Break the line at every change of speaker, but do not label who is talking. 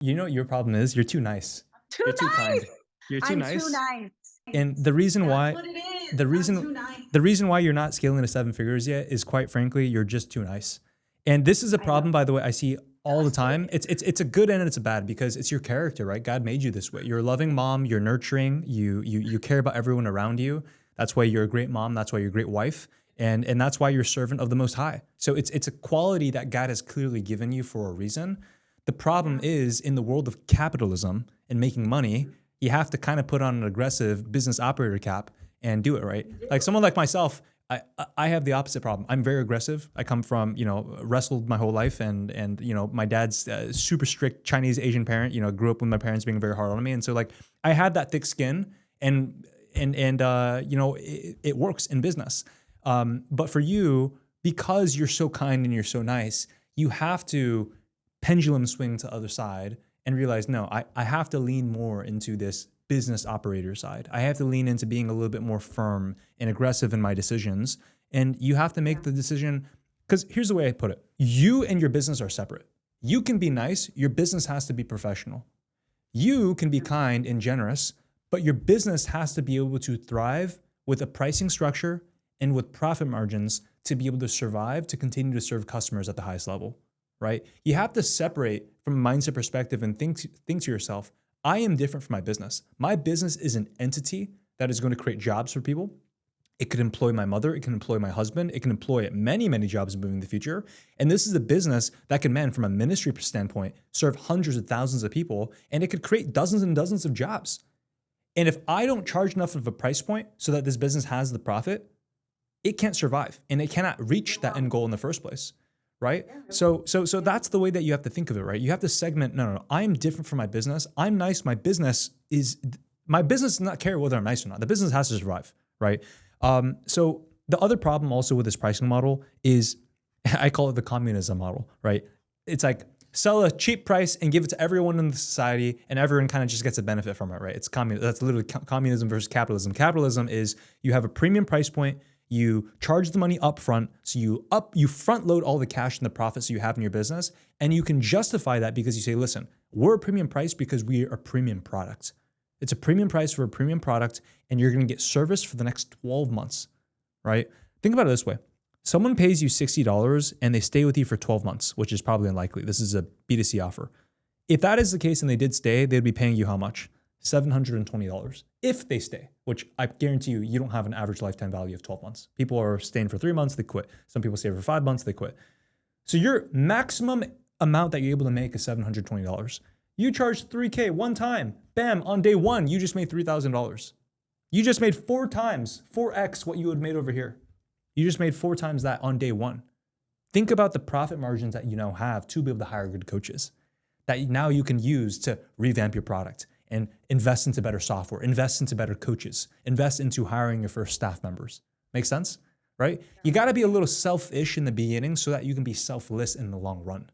You know what your problem is? You're too nice.
Too
You're too kind.
nice.
You're too
I'm too
nice.
nice.
And the reason
That's
why
what it is.
the
I'm
reason
too nice.
the reason why you're not scaling to seven figures yet is quite frankly, you're just too nice. And this is a
I know.
problem, by the way, I see all the
That's what it
time. It's a good and it's a bad because it's your character, right? God made you this way. You're a loving mom, you're nurturing, you care about everyone around you. That's why you're a great mom, that's why you're a great wife. And that's why you're a servant of the most high. So it's a quality that God has clearly given you for a reason. The problem is in the world of capitalism and making money, you have to kind of put on an aggressive business operator cap and do it right. Like someone like myself, I have the opposite problem. I'm very aggressive. I come from wrestled my whole life, and my dad's super strict Chinese Asian parent. Grew up with my parents being very hard on me, and so like I had that thick skin, and it works in business. But for you, because you're so kind and you're so nice, you have to pendulum swing to the other side and realize, no, I have to lean more into this business operator side. I have to lean into being a little bit more firm and aggressive in my decisions. And you have to make the decision, because here's the way I put it. You and your business are separate. You can be nice, your business has to be professional. You can be kind and generous, but your business has to be able to thrive with a pricing structure and with profit margins to be able to survive, to continue to serve customers at the highest level, right? You have to separate from a mindset perspective and think to yourself, I am different from my business. My business is an entity that is going to create jobs for people. It could employ my mother. It can employ my husband. It can employ many, many jobs moving in the future. And this is a business that can, man, from a ministry standpoint, serve hundreds of thousands of people, and it could create dozens and dozens of jobs. And if I don't charge enough of a price point so that this business has the profit, it can't survive and it cannot reach that end goal in the first place. Right. So that's the way that you have to think of it, right? You have to segment. No. I am different from my business. I'm nice. My business does not care whether I'm nice or not. The business has to survive. Right. So the other problem also with this pricing model is I call it the communism model, right? It's like sell a cheap price and give it to everyone in the society and everyone kind of just gets a benefit from it, right? It's that's literally communism versus capitalism. Capitalism is you have a premium price point. You charge the money up front, so you front load all the cash and the profits you have in your business, and you can justify that because you say, listen, we're a premium price because we are a premium product. It's a premium price for a premium product, and you're gonna get service for the next 12 months, right? Think about it this way. Someone pays you $60 and they stay with you for 12 months, which is probably unlikely. This is a B2C offer. If that is the case and they did stay, they'd be paying you how much? $720 if they stay, which I guarantee you don't have an average lifetime value of 12 months. People are staying for 3 months, they quit. Some people stay for 5 months, they quit. So your maximum amount that you're able to make is $720. You charge $3K one time, bam, on day one, you just made $3,000. You just made 4x what you would have made over here. You just made 4 times that on day one. Think about the profit margins that you now have to be able to hire good coaches that now you can use to revamp your product and invest into better software, invest into better coaches, invest into hiring your first staff members. Make sense? Right? You got to be a little selfish in the beginning so that you can be selfless in the long run.